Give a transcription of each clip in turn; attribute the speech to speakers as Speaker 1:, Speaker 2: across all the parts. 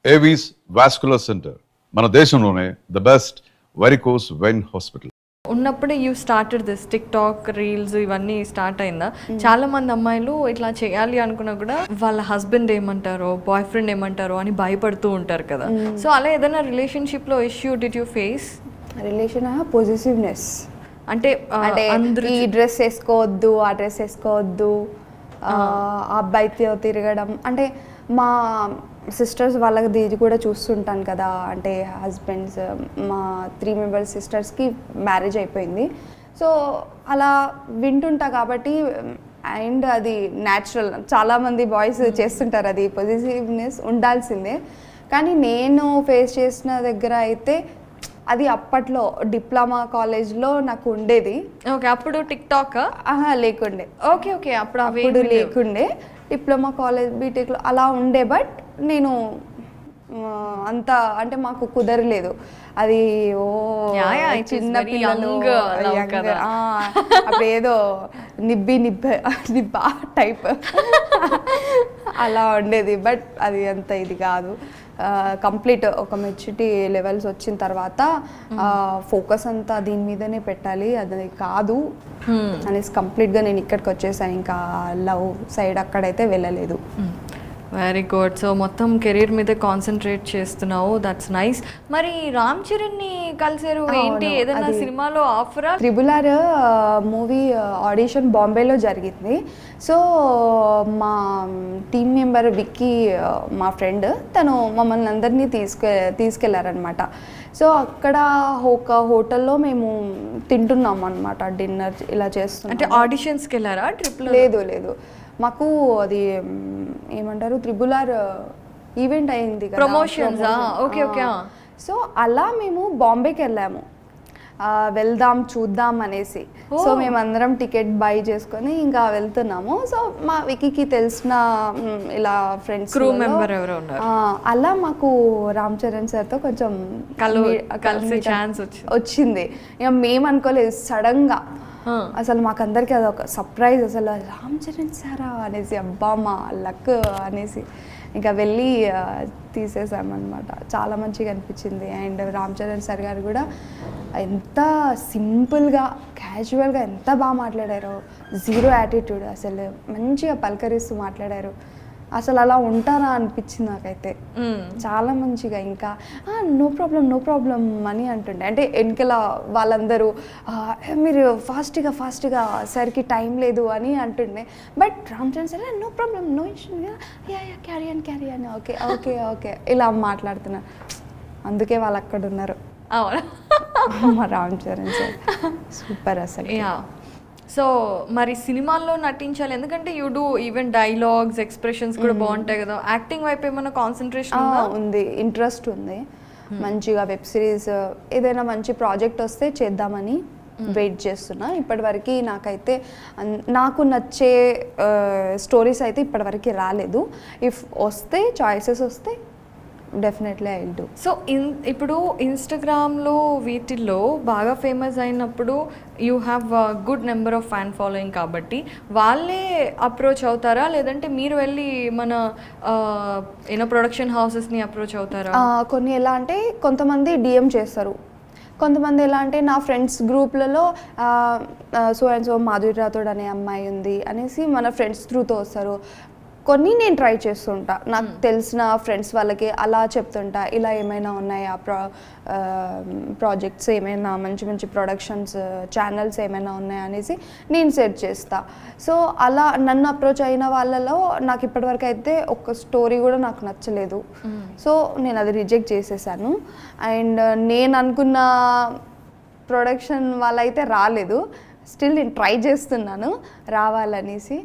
Speaker 1: Avis vascular centre మన దేశంలోనే the best varicose vein hospital.
Speaker 2: ఉన్నప్పుడే you started this TikTok reels ఇవన్నీ start అయిందా? చాలా మంది అమ్మాయిలు ఇట్లా చేయాలి అనుకున్నా కూడా వాళ్ళ హస్బెండ్ ఏమంటారో బాయ్ ఫ్రెండ్ ఏమంటారో అని భయపడుతూ ఉంటారు కదా. సో అలా ఏదైనా రిలేషన్షిప్ లో issue did you face?
Speaker 3: Relation positiveness
Speaker 2: అంటే
Speaker 3: ఈ డ్రెస్ వేసుకోవద్దు, ఆ డ్రెస్ వేసుకోవద్దు, ఆ అబ్బాయితో తిరగడం. అంటే మా సిస్టర్స్ వాళ్ళకి ఇది కూడా చూస్తుంటాను కదా, అంటే హస్బెండ్స్ మా 3 మెంబర్స్ సిస్టర్స్కి మ్యారేజ్ అయిపోయింది. సో అలా వింటుంటా కాబట్టి, అండ్ అది న్యాచురల్, చాలామంది బాయ్స్ చేస్తుంటారు, అది పొజిటివ్నెస్ ఉండాల్సిందే. కానీ నేను ఫేస్ చేసిన దగ్గర అయితే అది అప్పట్లో డిప్లొమా కాలేజ్లో నాకు ఉండేది.
Speaker 2: ఓకే, అప్పుడు టిక్ టాక్
Speaker 3: లేకుండే.
Speaker 2: ఓకే ఓకే,
Speaker 3: అప్పుడు లేకుండే. డిప్లొమా కాలేజ్ బీటెక్లో అలా ఉండే. బట్ నేను అంత అంటే మాకు కుదరలేదు అది. చిన్న పిల్లలు అప్పుడు ఏదో నిబ్బా టైప్ అలా ఉండేది. బట్ అది అంత ఇది కాదు. కంప్లీట్ ఒక మెచ్యూరిటీ లెవెల్స్ వచ్చిన తర్వాత ఫోకస్ అంతా దీని మీదనే పెట్టాలి, అది కాదు అనేసి కంప్లీట్గా నేను ఇక్కడికి వచ్చేసాను. ఇంకా లవ్ సైడ్ అక్కడైతే వెళ్ళలేదు.
Speaker 2: Very good. సో మొత్తం కెరీర్ మీద కాన్సన్ట్రేట్ చేస్తున్నావు, దట్స్ నైస్. మరి రామ్ చరణ్ని కలిసారు ఏంటి? ఏదైనా సినిమాలో ఆఫరా?
Speaker 3: RRR మూవీ ఆడిషన్ బాంబేలో జరిగింది. సో మా టీమ్ మెంబర్ విక్కీ, మా ఫ్రెండ్, తను మమ్మల్ని అందరినీ తీసుకెళ్లారనమాట. సో అక్కడ ఒక హోటల్లో మేము తింటున్నాం అనమాట, డిన్నర్ ఇలా చేస్తున్నాం.
Speaker 2: అంటే ఆడిషన్స్కి వెళ్ళారా ట్రిప్?
Speaker 3: లేదు, మాకు అది ఏమంటారు RRR ఈవెంట్ అయింది కదా,
Speaker 2: ప్రమోషన్స్. Okay okay.
Speaker 3: సో అలా మేము బాంబేకి వెళ్ళాము, వెళ్దాం చూద్దాం అనేసి. సో మేమందరం టికెట్ బై చేసుకొని ఇంకా వెళ్తున్నాము. సో మా వికీకి తెలిసిన ఇలా ఫ్రెండ్స్,
Speaker 2: క్రూ మెంబర్ ఎవరో ఉన్నారు.
Speaker 3: అలా మాకు రామ్ చరణ్ సార్తో కొంచెం
Speaker 2: కలిసే ఛాన్స్
Speaker 3: వచ్చింది. ఇక మేము అనుకోలేదు, సడన్గా అసలు మాకందరికి అదొక సర్ప్రైజ్. అసలు రామ్ చరణ్ సారా అనేసి, అబ్బా మా లక్ అనేసి ఇంకా వెళ్ళి తీసేసామన్నమాట. చాలా మంచిగా అనిపించింది. అండ్ రామ్ చరణ్ సార్ గారు కూడా ఎంత సింపుల్గా క్యాజువల్గా ఎంత బాగా మాట్లాడారో, జీరో యాటిట్యూడ్, అసలు మంచిగా పలకరిస్తూ మాట్లాడారు. అసలు అలా ఉంటారా అనిపించింది నాకైతే. చాలా మంచిగా, ఇంకా నో ప్రాబ్లం అని అంటుండే. అంటే వెనకల వాళ్ళందరూ మీరు ఫాస్ట్గా సరికి టైం లేదు అని అంటుండే. But Ram Charan sir no problem, no issue, carry అని ఓకే ఇలా మాట్లాడుతున్నారు. అందుకే వాళ్ళు అక్కడ ఉన్నారు. మా రామ్ చరణ్ సార్ సూపర్ అసలు.
Speaker 2: సో మరి సినిమాల్లో నటించాలి, ఎందుకంటే you do even dialogues, expressions కూడా బాగుంటాయి కదా. యాక్టింగ్ వైపు ఏమైనా కాన్సన్ట్రేషన్
Speaker 3: ఉంది, ఇంట్రెస్ట్ ఉంది. మంచిగా వెబ్ సిరీస్ ఏదైనా మంచి ప్రాజెక్ట్ వస్తే చేద్దామని వెయిట్ చేస్తున్నా. ఇప్పటివరకు నాకైతే నాకు నచ్చే స్టోరీస్ అయితే ఇప్పటివరకు రాలేదు. ఇఫ్ వస్తే, చాయిసెస్ వస్తే definitely I will do.
Speaker 2: So ఇప్పుడు ఇన్స్టాగ్రామ్లో వీటిల్లో బాగా ఫేమస్ అయినప్పుడు you have good number of fan following, కాబట్టి వాళ్ళే అప్రోచ్ అవుతారా, లేదంటే మీరు వెళ్ళి మన ప్రొడక్షన్ హౌసెస్ని అప్రోచ్ అవుతారా?
Speaker 3: కొన్ని ఎలా అంటే కొంతమంది DM చేస్తారు, కొంతమంది ఎలా అంటే నా ఫ్రెండ్స్ గ్రూప్లలో so and so Madhuri Rathod అనే అమ్మాయి ఉంది అనేసి మన ఫ్రెండ్స్ త్రూతో వస్తారు. కొన్ని నేను ట్రై చేస్తుంటా, నాకు తెలిసిన ఫ్రెండ్స్ వాళ్ళకి అలా చెప్తుంటా, ఇలా ఏమైనా ఉన్నాయా ప్రాజెక్ట్స్, ఏమైనా మంచి ప్రొడక్షన్స్ ఛానల్స్ ఏమైనా ఉన్నాయా అనేసి నేను సెర్చ్ చేస్తా. సో అలా నన్ను అప్రోచ్ అయిన వాళ్ళలో నాకు ఇప్పటివరకు అయితే ఒక స్టోరీ కూడా నాకు నచ్చలేదు. సో నేను అది రిజెక్ట్ చేసేసాను. అండ్ నేను అనుకున్న ప్రొడక్షన్ వాళ్ళైతే రాలేదు. స్టిల్ నేను ట్రై చేస్తున్నాను రావాలనేసి.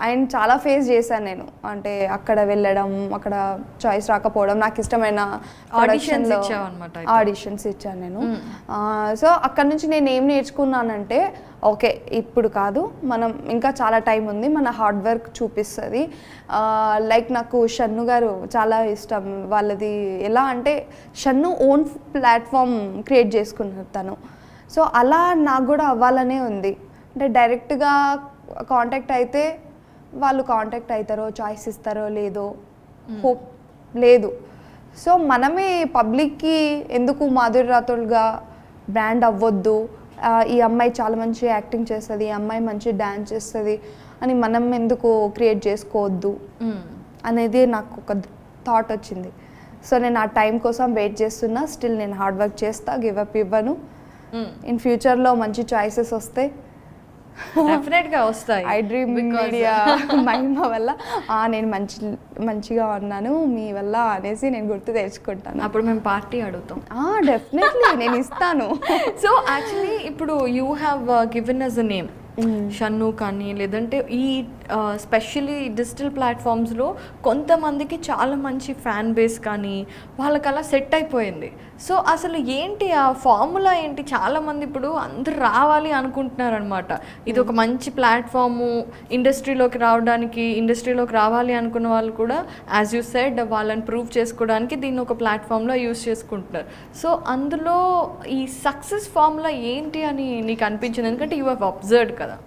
Speaker 3: అండ్ చాలా ఫేస్ చేశాను నేను, అంటే అక్కడ వెళ్ళడం, అక్కడ చాయిస్ రాకపోవడం, నాకు ఇష్టమైన ఆడిషన్స్ ఇచ్చాను నేను. సో అక్కడ నుంచి నేను ఏం నేర్చుకున్నానంటే, ఓకే ఇప్పుడు కాదు, మనం ఇంకా చాలా టైం ఉంది, మన హార్డ్ వర్క్ చూపిస్తుంది. లైక్ నాకు షన్ను గారు చాలా ఇష్టం. వాళ్ళది ఎలా అంటే షన్ను ఓన్ ప్లాట్ఫామ్ క్రియేట్ చేసుకున్నారు తను. సో అలా నాకు కూడా అవ్వాలనే ఉంది. అంటే డైరెక్ట్గా కాంటాక్ట్ అయితే వాళ్ళు కాంటాక్ట్ అవుతారో, చాయిస్ ఇస్తారో లేదో హోప్ లేదు. సో మనమే పబ్లిక్కి ఎందుకు మాధురి రాథోడ్గా బ్రాండ్ అవ్వద్దు, ఈ అమ్మాయి చాలా మంచి యాక్టింగ్ చేస్తుంది, ఈ అమ్మాయి మంచి డ్యాన్స్ చేస్తుంది అని మనం ఎందుకు క్రియేట్ చేసుకోవద్దు అనేది నాకు ఒక థాట్ వచ్చింది. సో నేను ఆ టైం కోసం వెయిట్ చేస్తున్నా. స్టిల్ నేను హార్డ్ వర్క్ చేస్తా, గివ్ అప్ ఇవ్వను. ఇన్ ఫ్యూచర్లో మంచి చాయిసెస్ వస్తాయి,
Speaker 2: డెఫినెట్గా వస్తాయి.
Speaker 3: ఐ డ్రీమ్ మీడియా మహిమ వల్ల నేను మంచిగా ఉన్నాను మీ వల్ల అనేసి నేను గుర్తు తెచ్చుకుంటాను.
Speaker 2: అప్పుడు మేము పార్టీ అడుగుతాం.
Speaker 3: డెఫినెట్లీ నేను ఇస్తాను.
Speaker 2: సో యాక్చువల్లీ ఇప్పుడు you have given us a name Shannu కానీ, లేదంటే ఈ స్పెషల్లీ డిజిటల్ ప్లాట్ఫామ్స్లో కొంతమందికి చాలా మంచి ఫ్యాన్ బేస్ కానీ వాళ్ళకి అలా సెట్ అయిపోయింది. సో అసలు ఏంటి ఆ ఫార్ములా ఏంటి? చాలామంది ఇప్పుడు అందరు రావాలి అనుకుంటున్నారు అనమాట. ఇది ఒక మంచి ప్లాట్ఫాము, ఇండస్ట్రీలోకి రావాలి అనుకున్న వాళ్ళు కూడా యాజ్ యూ సెడ్ వాళ్ళని ప్రూవ్ చేసుకోవడానికి దీన్ని ఒక ప్లాట్ఫామ్లో యూస్ చేసుకుంటున్నారు. సో అందులో ఈ సక్సెస్ ఫార్ములా ఏంటి అని నీకు అనిపించింది? ఎందుకంటే యూ హ్యావ్ అబ్జర్వ్డ్ కదా.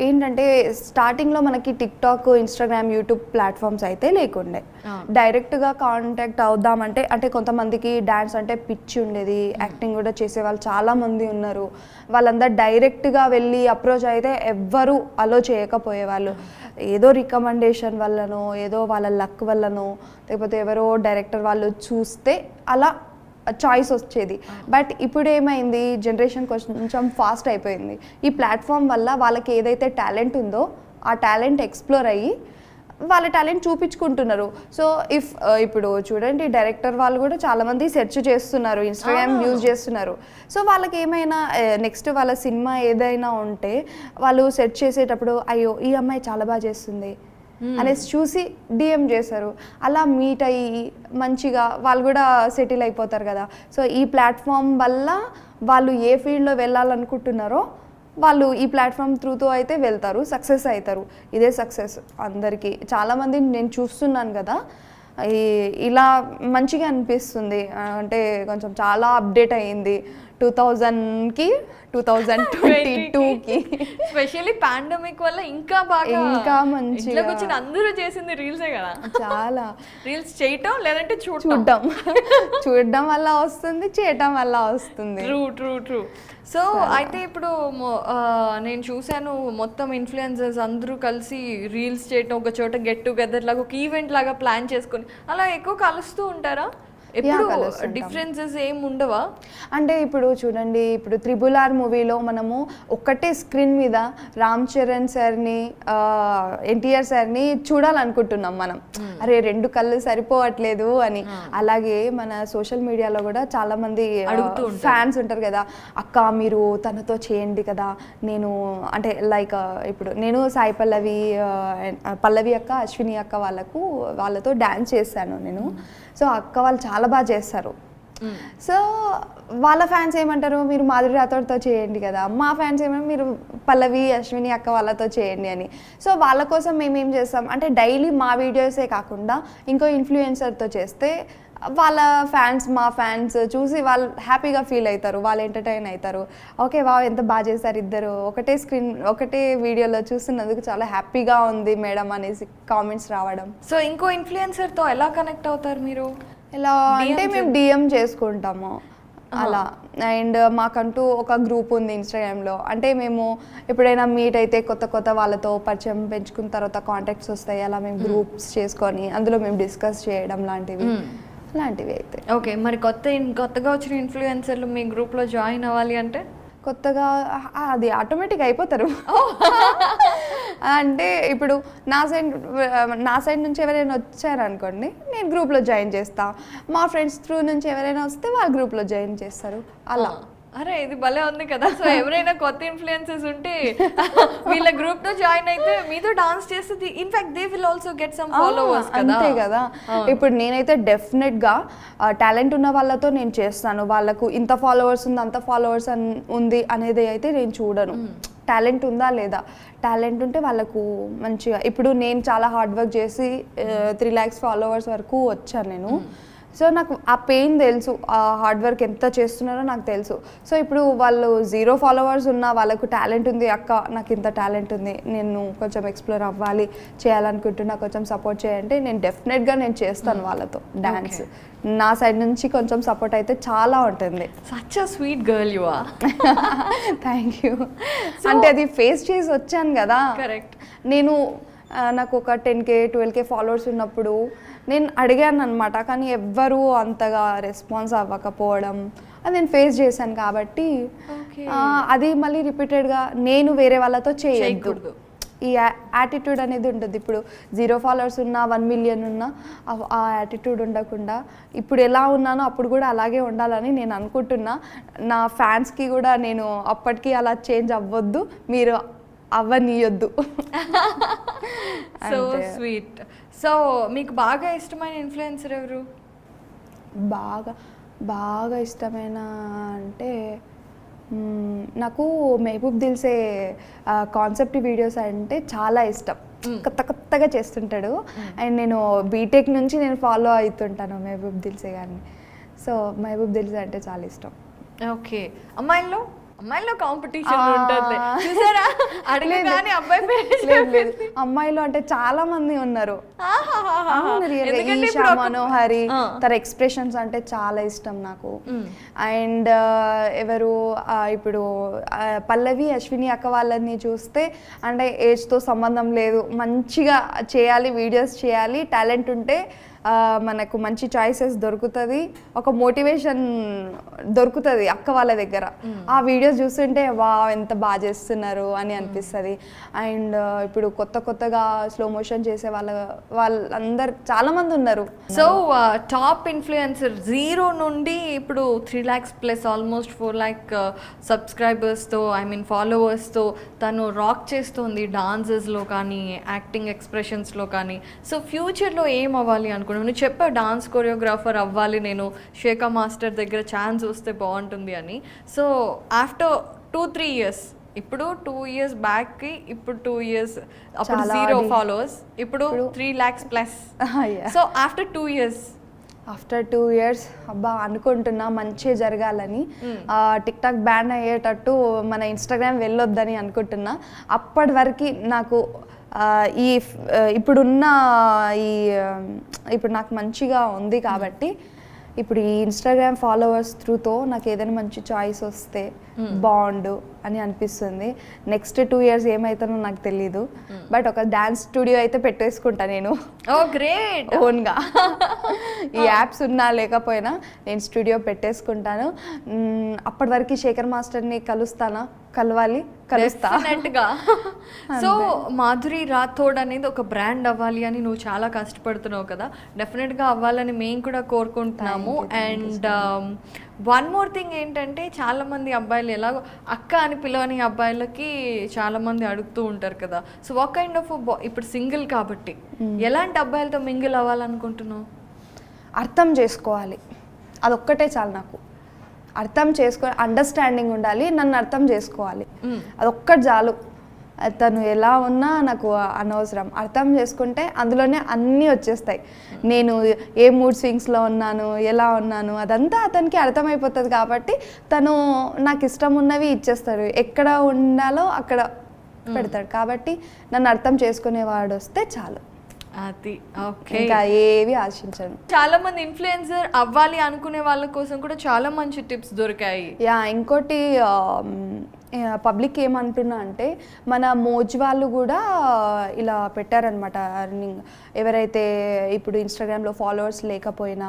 Speaker 3: ఏంటంటే స్టార్టింగ్లో మనకి టిక్టాక్, ఇన్స్టాగ్రామ్, యూట్యూబ్ ప్లాట్ఫామ్స్ అయితే లేకుండే. డైరెక్ట్గా కాంటాక్ట్ అవుదామంటే అంటే కొంతమందికి డ్యాన్స్ అంటే పిచ్చి ఉండేది, యాక్టింగ్ కూడా చేసేవాళ్ళు చాలామంది ఉన్నారు. వాళ్ళందరూ డైరెక్ట్గా వెళ్ళి అప్రోచ్ అయితే ఎవ్వరూ అలో చేయకపోయేవాళ్ళు. ఏదో రికమెండేషన్ వల్లనో, ఏదో వాళ్ళ లక్ వల్లనో, లేకపోతే ఎవరో డైరెక్టర్ వాళ్ళు చూస్తే అలా చాయిస్ వచ్చేది. బట్ ఇప్పుడు ఏమైంది, జనరేషన్ కొంచెం ఫాస్ట్ అయిపోయింది. ఈ ప్లాట్ఫామ్ వల్ల వాళ్ళకి ఏదైతే టాలెంట్ ఉందో ఆ టాలెంట్ ఎక్స్ప్లోర్ అయ్యి వాళ్ళ టాలెంట్ చూపించుకుంటున్నారు. సో ఇప్పుడు చూడండి, డైరెక్టర్ వాళ్ళు కూడా చాలామంది సెర్చ్ చేస్తున్నారు, ఇన్స్టాగ్రామ్ యూజ్ చేస్తున్నారు. సో వాళ్ళకి ఏమైనా నెక్స్ట్ వాళ్ళ సినిమా ఏదైనా ఉంటే వాళ్ళు సెర్చ్ చేసేటప్పుడు అయ్యో ఈ అమ్మాయి చాలా బాగా చేస్తుంది అనేసి చూసి డిఎం చేశారు. అలా మీట్ అయ్యి మంచిగా వాళ్ళు కూడా సెటిల్ అయిపోతారు కదా. సో ఈ ప్లాట్ఫామ్ వల్ల వాళ్ళు ఏ ఫీల్డ్లో వెళ్ళాలనుకుంటున్నారో వాళ్ళు ఈ ప్లాట్ఫామ్ త్రూతో అయితే వెళ్తారు, సక్సెస్ అవుతారు. ఇదే సక్సెస్ అందరికీ. చాలామంది నేను చూస్తున్నాను కదా, ఇలా మంచిగా అనిపిస్తుంది. అంటే కొంచెం చాలా అప్డేట్ అయ్యింది 2000కి 2022కి.
Speaker 2: స్పెషల్లీ పాండమిక్ వల్ల ఇంకా మంచిగా వచ్చిన అందరూ చేసింది రీల్సే కదా. చాలా రీల్స్ చేయటం లేదంటే
Speaker 3: చూడడం వల్ల వస్తుంది, చేయటం వల్ల వస్తుంది.
Speaker 2: ట్రూ. సో అయితే ఇప్పుడు నేను చూశాను మొత్తం ఇన్ఫ్లుయెన్సర్స్ అందరూ కలిసి రీల్స్ చేయటం, ఒక చోట గెట్ టుగెదర్ లాగా ఒక ఈవెంట్ లాగా ప్లాన్ చేసుకొని అలా ఎక్కువ కలుస్తూ ఉంటారా? డిఫరెన్సెస్ ఏం ఉండవా?
Speaker 3: అంటే ఇప్పుడు చూడండి, ఇప్పుడు RRR మూవీలో మనము ఒక్కటే స్క్రీన్ మీద రామ్ చరణ్ సార్ని, ఎన్టీఆర్ సార్ని చూడాలనుకుంటున్నాం మనం. అరే 2 కళ్ళు సరిపోవట్లేదు అని. అలాగే మన సోషల్ మీడియాలో కూడా చాలా మంది ఫ్యాన్స్ ఉంటారు కదా, అక్క మీరు తనతో చేయండి కదా. నేను అంటే లైక్ ఇప్పుడు నేను సాయి పల్లవి అక్క, అశ్విని అక్క వాళ్ళతో డాన్స్ చేశాను నేను. సో అక్క వాళ్ళు చాలా బాగా చేస్తారు. సో వాళ్ళ ఫ్యాన్స్ ఏమంటారు, మీరు మాధురి రాథోడ్తో చేయండి కదా. మా ఫ్యాన్స్ ఏమంటారు, మీరు పల్లవి, అశ్విని అక్క వాళ్ళతో చేయండి అని. సో వాళ్ళ కోసం మేమేం చేస్తాం అంటే డైలీ మా వీడియోసే కాకుండా ఇంకో ఇన్ఫ్లుయెన్సర్తో చేస్తే వాళ్ళ ఫ్యాన్స్, మా ఫ్యాన్స్ చూసి వాళ్ళు హ్యాపీగా ఫీల్ అవుతారు, వాళ్ళు ఎంటర్టైన్ అవుతారు. ఓకే వావ్ ఎంత బాగా చేశారు ఇద్దరు, ఒకటే వీడియోలో చూస్తున్నందుకు చాలా హ్యాపీగా ఉంది మేడం అనేసి కామెంట్స్ రావడం.
Speaker 2: సో ఇంకో ఇన్ఫ్లుయెన్సర్తో ఎలా కనెక్ట్ అవుతారు మీరు?
Speaker 3: ఎలా అంటే మేము డిఎం చేసుకుంటాము అలా. అండ్ మాకంటూ ఒక గ్రూప్ ఉంది ఇన్స్టాగ్రామ్లో. అంటే మేము ఎప్పుడైనా మీట్ అయితే కొత్త వాళ్ళతో పరిచయం పెంచుకున్న తర్వాత కాంటాక్ట్స్ వస్తాయి. అలా మేము గ్రూప్స్ చేసుకొని అందులో మేము డిస్కస్ చేయడం లాంటివి అయితే.
Speaker 2: ఓకే, మరి కొత్తగా వచ్చిన ఇన్ఫ్లుయెన్సర్లు మీ గ్రూప్లో జాయిన్ అవ్వాలి అంటే
Speaker 3: కొత్తగా అది ఆటోమేటిక్ అయిపోతారు. అంటే ఇప్పుడు నా సైడ్ నుంచి ఎవరైనా వచ్చారనుకోండి, నేను గ్రూప్లో జాయిన్ చేస్తా. మా ఫ్రెండ్స్ త్రూ నుంచి ఎవరైనా వస్తే వాళ్ళ గ్రూప్లో జాయిన్ చేస్తారు అలా.
Speaker 2: అరే ఇది భలే ఉంది కదా. సో ఎవరైనా కొత్త ఇన్ఫ్లుయెన్సర్స్ ఉంటే వీళ్ళ గ్రూప్ తో జాయిన్ అయితే మీతో డాన్స్ చేస్తుంది. In fact they will also get some followers కదా.
Speaker 3: అంతే కదా. ఇప్పుడు నేనైతే డెఫినెట్ గా టాలెంట్ ఉన్న వాళ్ళతో నేను చేస్తాను. వాళ్ళకు ఇంత ఫాలోవర్స్ ఉంది, అంత ఫాలోవర్స్ ఉంది అనేది అయితే నేను చూడను. టాలెంట్ ఉందా లేదా, టాలెంట్ ఉంటే వాళ్ళకు మంచిగా. ఇప్పుడు నేను చాలా హార్డ్ వర్క్ చేసి 3 lakhs ఫాలోవర్స్ వరకు వచ్చాను నేను. సో నాకు ఆ పెయిన్ తెలుసు, ఆ హార్డ్ వర్క్ ఎంత చేస్తున్నారో నాకు తెలుసు. సో ఇప్పుడు వాళ్ళు 0 ఫాలోవర్స్ ఉన్న వాళ్ళకు టాలెంట్ ఉంది, అక్క నాకు ఇంత టాలెంట్ ఉంది, నేను కొంచెం ఎక్స్ప్లోర్ అవ్వాలి, చేయాలనుకుంటున్నా, కొంచెం సపోర్ట్ చేయంటే నేను డెఫినెట్గా నేను చేస్తాను వాళ్ళతో డాన్స్. నా సైడ్ నుంచి కొంచెం సపోర్ట్ అయితే చాలా ఉంటుంది.
Speaker 2: Such a sweet girl you are.
Speaker 3: Thank you. అంటే అది ఫేస్ చేసి వచ్చాను కదా.
Speaker 2: కరెక్ట్.
Speaker 3: నేను నాకు ఒక 10K 12K ఫాలోవర్స్ ఉన్నప్పుడు నేను అడిగాను అనమాట, కానీ ఎవ్వరూ అంతగా రెస్పాన్స్ అవ్వకపోవడం అది నేను ఫేస్ చేశాను. కాబట్టి అది మళ్ళీ రిపీటెడ్గా నేను వేరే వాళ్ళతో చేయకూడదు. ఈ యాటిట్యూడ్ అనేది ఉంటుంది. ఇప్పుడు 0 ఫాలోవర్స్ ఉన్నా 1 మిలియన్ ఉన్నా ఆ యాటిట్యూడ్ ఉండకుండా ఇప్పుడు ఎలా ఉన్నానో అప్పుడు కూడా అలాగే ఉండాలని నేను అనుకుంటున్నా. నా ఫ్యాన్స్కి కూడా నేను అప్పటికి అలా చేంజ్ అవ్వద్దు, మీరు అవ్వనీయొద్దు.
Speaker 2: So sweet. సో మీకు బాగా ఇష్టమైన ఇన్ఫ్లుయెన్సర్ ఎవరు?
Speaker 3: బాగా బాగా ఇష్టమైన అంటే నాకు మెహబూబ్ దిల్సే కాన్సెప్ట్ వీడియోస్ అంటే చాలా ఇష్టం. కొత్తగా చేస్తుంటాడు. అండ్ నేను బీటెక్ నుంచి నేను ఫాలో అవుతుంటాను మెహబూబ్ దిల్సే గారిని. సో మెహబూబ్ దిల్సే అంటే చాలా ఇష్టం.
Speaker 2: ఓకే. అమ్మాయిల్లో కాంపిటీషన్ ఉంటుంది చూసారా? అడగగానే అబ్బాయి పేరు.
Speaker 3: అమ్మాయిలు అంటే చాలా మంది ఉన్నారు. ఈషా మనోహరి, తన ఎక్స్ప్రెషన్స్ అంటే చాలా ఇష్టం నాకు. అండ్ ఎవరు ఇప్పుడు పల్లవి అశ్విని అక్క వాళ్ళని చూస్తే అంటే ఏజ్తో సంబంధం లేదు, మంచిగా చేయాలి, వీడియోస్ చేయాలి, టాలెంట్ ఉంటే మనకు మంచి చాయిసెస్ దొరుకుతుంది, ఒక మోటివేషన్ దొరుకుతుంది అక్క వాళ్ళ దగ్గర. ఆ వీడియోస్ చూస్తుంటే వా ఎంత బాగా చేస్తున్నారు అని అనిపిస్తుంది. అండ్ ఇప్పుడు కొత్తగా స్లో మోషన్ చేసే వాళ్ళందరు చాలా మంది ఉన్నారు.
Speaker 2: సో టాప్ ఇన్ఫ్లుయెన్సర్ 0 నుండి ఇప్పుడు 3 lakhs ప్లస్ ఆల్మోస్ట్ 4 lakh సబ్స్క్రైబర్స్తో ఫాలోవర్స్తో తను రాక్ చేస్తుంది డాన్సెస్లో కానీ యాక్టింగ్ ఎక్స్ప్రెషన్స్లో కానీ. సో ఫ్యూచర్లో ఏం అవ్వాలి అనుకుంటున్నాను? నువ్వు చెప్పావు డాన్స్ కొరియోగ్రాఫర్ అవ్వాలి నేను, శేఖా మాస్టర్ దగ్గర ఛాన్స్ వస్తే బాగుంటుంది అని. సో ఆఫ్టర్ 2-3 years, ఇప్పుడు 2 years బ్యాక్కి ఇప్పుడు 2 years అప్పుడు 0 ఫాలోవర్స్, ఇప్పుడు 3 lakhs plus. So after 2 years
Speaker 3: after 2 years అబ్బా అనుకుంటున్నా మంచిగా జరగాలని. టిక్ టాక్ బ్యాన్ అయ్యేటట్టు మన ఇన్స్టాగ్రామ్ వెళ్ళొద్దని అనుకుంటున్నా. అప్పటి వరకు నాకు ఇప్పుడున్న ఇప్పుడు నాకు మంచిగా ఉంది కాబట్టి ఇప్పుడు ఈ ఇన్స్టాగ్రామ్ ఫాలోవర్స్ త్రూతో నాకు ఏదైనా మంచి చాయిస్ వస్తే బాగుండు అని అనిపిస్తుంది. నెక్స్ట్ 2 years ఏమవుతానో నాకు తెలీదు, బట్ ఒక డ్యాన్స్ స్టూడియో అయితే పెట్టేసుకుంటా నేను.
Speaker 2: ఓ గ్రేట్.
Speaker 3: ఓన్గా ఈ యాప్స్ ఉన్నా లేకపోయినా నేను స్టూడియో పెట్టేసుకుంటాను. అప్పటి వరకు శేఖర్ మాస్టర్ని కలుస్తా.
Speaker 2: సో మాధురి రాథోడ్ అనేది ఒక బ్రాండ్ అవ్వాలి అని నువ్వు చాలా కష్టపడుతున్నావు కదా, డెఫినెట్గా అవ్వాలని మేము కూడా కోరుకుంటున్నాము. అండ్ వన్ మోర్ థింగ్ ఏంటంటే చాలా మంది అబ్బాయిలు ఎలాగో అక్క అని పిలవని అబ్బాయిలకి చాలా మంది అడుగుతూ ఉంటారు కదా. సో వాట్ కైండ్ ఆఫ్ ఇప్పుడు సింగిల్ కాబట్టి ఎలాంటి అబ్బాయిలతో మింగిల్ అవ్వాలనుకుంటున్నావు?
Speaker 3: అర్థం చేసుకోవాలి, అదొక్కటే చాలు నాకు. అర్థం అండర్స్టాండింగ్ ఉండాలి, నన్ను అర్థం చేసుకోవాలి, అదొక్కటి చాలు. తను ఎలా ఉన్నా నాకు అనవసరం. అర్థం చేసుకుంటే అందులోనే అన్నీ వచ్చేస్తాయి. నేను ఏ మూడ్ స్వింగ్స్లో ఉన్నాను, ఎలా ఉన్నాను, అదంతా అతనికి అర్థమైపోతుంది. కాబట్టి తను నాకు ఇష్టం ఉన్నవి ఇచ్చేస్తాడు, ఎక్కడ ఉండాలో అక్కడ పెడతాడు. కాబట్టి నన్ను అర్థం చేసుకునేవాడు వస్తే చాలు.
Speaker 2: అది ఓకే.
Speaker 3: ఇంకా ఏవి ఆశించను.
Speaker 2: చాలా మంది ఇన్ఫ్లుయెన్సర్ అవ్వాలి అనుకునే వాళ్ళ కోసం కూడా చాలా మంచి టిప్స్ దొరికాయి.
Speaker 3: ఇంకోటి పబ్లిక్ ఏమంటున్నా అంటే మన మోజ్ వాళ్ళు కూడా ఇలా పెట్టారనమాట అర్నింగ్. ఎవరైతే ఇప్పుడు ఇన్స్టాగ్రామ్లో ఫాలోవర్స్ లేకపోయినా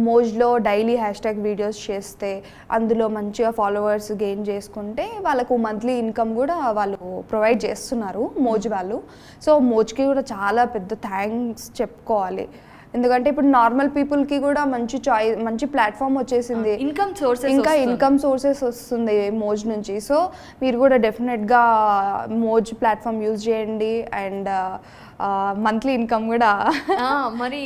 Speaker 3: మోజ్లో డైలీ హ్యాష్ట్యాగ్ వీడియోస్ చేస్తే అందులో మంచిగా ఫాలోవర్స్ గెయిన్ చేసుకుంటే వాళ్ళకు మంత్లీ ఇన్కమ్ కూడా వాళ్ళు ప్రొవైడ్ చేస్తున్నారు మోజ్ వాళ్ళు. సో మోజ్కి కూడా చాలా పెద్ద థ్యాంక్స్ చెప్పుకోవాలి. ఎందుకంటే ఇప్పుడు నార్మల్ పీపుల్కి కూడా మంచి ప్లాట్ఫామ్ వచ్చేసింది, ఇన్కమ్ సోర్సెస్ వస్తుంది మోజ్ నుంచి. సో మీరు కూడా డెఫినెట్గా మోజ్ ప్లాట్ఫామ్ యూజ్ చేయండి. అండ్ మంత్లీ ఇన్కమ్ కూడా
Speaker 2: మరి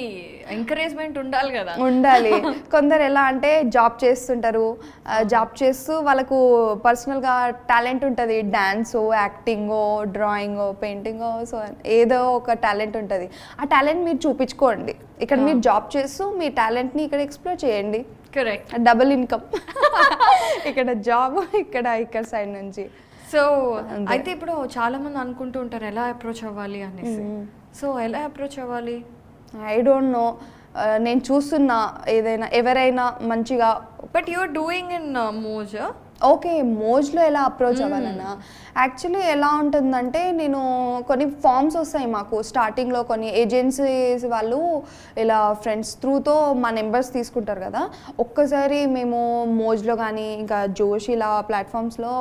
Speaker 2: ఎంకరేజ్మెంట్ ఉండాలి కదా.
Speaker 3: ఉండాలి. కొందరు ఎలా అంటే జాబ్ చేస్తుంటారు, జాబ్ చేస్తూ వాళ్ళకు పర్సనల్గా టాలెంట్ ఉంటుంది, డాన్సో, యాక్టింగో, డ్రాయింగో, పెయింటింగో, సో ఏదో ఒక టాలెంట్ ఉంటుంది. ఆ టాలెంట్ మీరు చూపించుకోండి. ఇక్కడ మీరు జాబ్ చేస్తూ మీ టాలెంట్ని ఇక్కడ ఎక్స్ప్లోర్ చేయండి.
Speaker 2: కరెక్ట్.
Speaker 3: Double income. ఇక్కడ జాబ్, ఇక్కడ సైడ్ నుంచి.
Speaker 2: సో అయితే ఇప్పుడు చాలా మంది అనుకుంటూ ఉంటారు ఎలా అప్రోచ్ అవ్వాలి అనేసి. సో ఎలా అప్రోచ్ అవ్వాలి?
Speaker 3: I don't know. నేను చూస్తున్నా ఎవరైనా మంచిగా.
Speaker 2: But you're doing in Moj.
Speaker 3: Okay, మోజ్లో ఎలా అప్రోచ్ అవ్వాలన్నా యాక్చువల్లీ ఎలా ఉంటుందంటే, నేను కొన్ని ఫామ్స్ వస్తాయి మాకు స్టార్టింగ్లో, కొన్ని ఏజెన్సీస్ వాళ్ళు ఇలా ఫ్రెండ్స్ త్రూతో మా నెంబర్స్ తీసుకుంటారు కదా. ఒక్కసారి మేము మోజ్లో కానీ ఇంకా జోష్ ఇలా ప్లాట్ఫామ్స్లో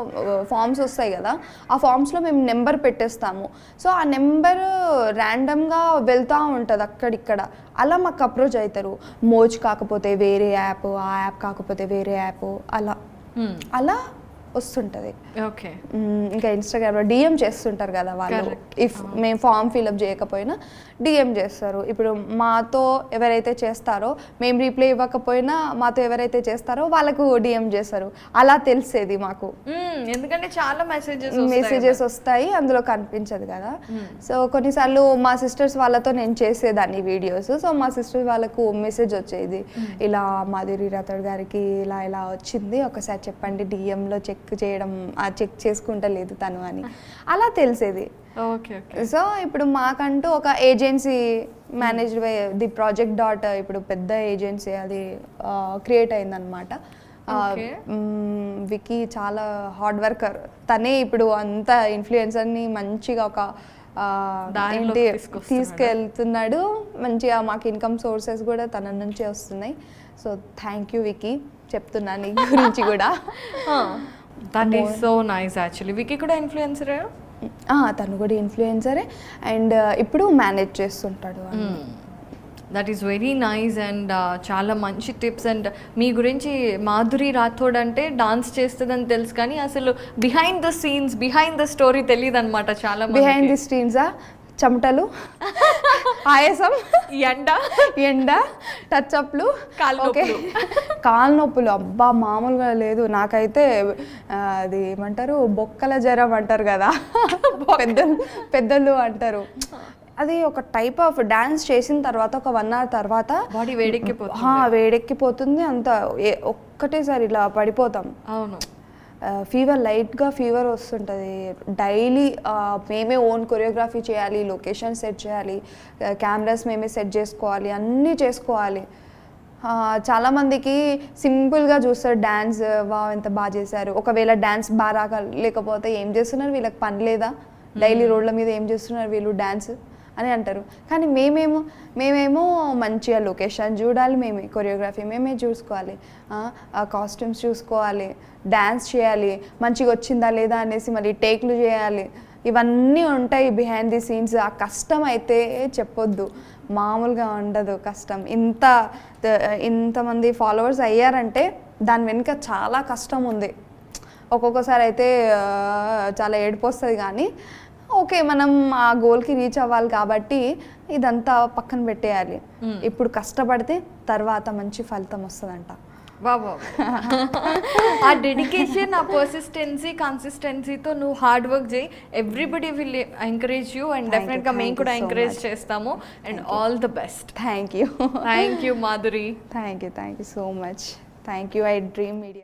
Speaker 3: ఫామ్స్ వస్తాయి కదా, ఆ ఫామ్స్లో మేము నెంబర్ పెట్టేస్తాము. సో ఆ నెంబర్ ర్యాండమ్గా వెళ్తూ ఉంటుంది అక్కడిక్కడ. అలా మాకు అప్రోచ్ అవుతారు. మోజ్ కాకపోతే వేరే యాప్, ఆ యాప్ కాకపోతే వేరే యాప్, అలా వస్తుంటుంది.
Speaker 2: ఓకే.
Speaker 3: ఇంకా ఇన్స్టాగ్రామ్లో డిఎం చేస్తుంటారు కదా వాళ్ళు. ఇఫ్ మేము ఫామ్ ఫిల్అప్ చేయకపోయినా డిఎం చేస్తారు. ఇప్పుడు మాతో ఎవరైతే చేస్తారో, మేము రీప్లై ఇవ్వకపోయినా మాతో ఎవరైతే చేస్తారో వాళ్ళకు డిఎం చేస్తారు. అలా తెలిసేది మాకు,
Speaker 2: ఎందుకంటే చాలా మెసేజెస్
Speaker 3: వస్తాయి, అందులో కనిపించదు కదా. సో కొన్నిసార్లు మా సిస్టర్స్ వాళ్ళతో నేను చేసేదాన్ని వీడియోస్. సో మా సిస్టర్స్ వాళ్ళకు మెసేజ్ వచ్చేది, ఇలా మాధురి రాథోడ్ గారికి ఇలా ఇలా వచ్చింది, ఒకసారి చెప్పండి, డిఎంలో చెక్ చేయడం, చెక్ చేసుకుంటలేదు తను అని. అలా తెలిసేది.
Speaker 2: ఓకే.
Speaker 3: సో ఇప్పుడు మాకంటూ ఒక agency managed by the project dot, ఇప్పుడు పెద్ద ఏజెన్సీ అది క్రియేట్ అయిందనమాట. వికీ చాలా హార్డ్ వర్కర్. తనే ఇప్పుడు అంత ఇన్ఫ్లుయెన్సర్ని మంచిగా ఒక ఏంటి తీసుకెళ్తున్నాడు. మంచిగా మాకు ఇన్కమ్ సోర్సెస్ కూడా తన నుంచే వస్తున్నాయి. సో థ్యాంక్ యూ వికీ, చెప్తున్నా నీ గురించి కూడా.
Speaker 2: That is so nice. Actually Vicky కూడా ఇన్ఫ్లుయెన్సరే.
Speaker 3: తను కూడా ఇన్ఫ్లుయెన్సరే అండ్ ఇప్పుడు మేనేజ్ చేస్తుంటాడు.
Speaker 2: That is very nice and చాలా మంచి టిప్స్. అండ్ మీ గురించి మాధురి రాథోడ్ అంటే డాన్స్ చేస్తుందని తెలుసు, కానీ అసలు behind the scenes, behind the story తెలియదు అనమాట చాలా మంది.
Speaker 3: బిహైండ్ ది స్క్రీన్సా, చెమటలు, ఆయాసం, ఎండ, టచ్అప్లు, కాలు నొప్పులు అబ్బా మామూలుగా లేదు. నాకైతే అది ఏమంటారు, బొక్కల జ్వరం అంటారు కదా, పెద్దలు అంటారు. అది ఒక టైప్ ఆఫ్ డాన్స్ చేసిన తర్వాత ఒక 1 hour తర్వాత
Speaker 2: బాడీ వేడెక్కిపోతుంది.
Speaker 3: అంత ఒక్కటేసారి ఇలా పడిపోతాం.
Speaker 2: అవును.
Speaker 3: ఫీవర్, లైట్గా ఫీవర్ వస్తుంటుంది. డైలీ మేమే ఓన్ కొరియోగ్రఫీ చేయాలి, లొకేషన్ సెట్ చేయాలి, కెమెరాస్ మేమే సెట్ చేసుకోవాలి, అన్నీ చేసుకోవాలి. చాలామందికి సింపుల్గా చూస్తారు డ్యాన్స్, ఎంత బాగా చేశారు. ఒకవేళ డ్యాన్స్ బాగా రాక లేకపోతే ఏం చేస్తున్నారు, వీళ్ళకి పని లేదా, డైలీ రోడ్ల మీద ఏం చేస్తున్నారు వీళ్ళు డ్యాన్స్ అని అంటారు. కానీ మేమేమో మంచిగా లొకేషన్ చూడాలి, మేమే కొరియోగ్రఫీ మేమే చూసుకోవాలి, కాస్ట్యూమ్స్ చూసుకోవాలి, డ్యాన్స్ చేయాలి, మంచిగా వచ్చిందా లేదా అనేసి మళ్ళీ టేక్లు చేయాలి. ఇవన్నీ ఉంటాయి బిహైండ్ ది సీన్స్. ఆ కష్టం అయితే చెప్పొద్దు, మామూలుగా ఉండదు కష్టం. ఇంతమంది ఫాలోవర్స్ అయ్యారంటే దాని వెనుక చాలా కష్టం ఉంది. ఒక్కొక్కసారి అయితే చాలా ఏడుపు వస్తుంది, కానీ ఓకే మనం ఆ గోల్కి రీచ్ అవ్వాలి కాబట్టి ఇదంతా పక్కన పెట్టేయాలి. ఇప్పుడు కష్టపడితే తర్వాత మంచి ఫలితం వస్తుందంట.
Speaker 2: బాబా, ఆ డెడికేషన్, ఆ పర్సిస్టెన్సీ, కన్సిస్టెన్సీతో నువ్వు హార్డ్ వర్క్ చేయి. Everybody will encourage you and డెఫినెట్గా మేము కూడా ఎంకరేజ్ చేస్తాము. And all the best.
Speaker 3: Thank you
Speaker 2: Madhuri.
Speaker 3: Thank you so much. Thank you. I dream media.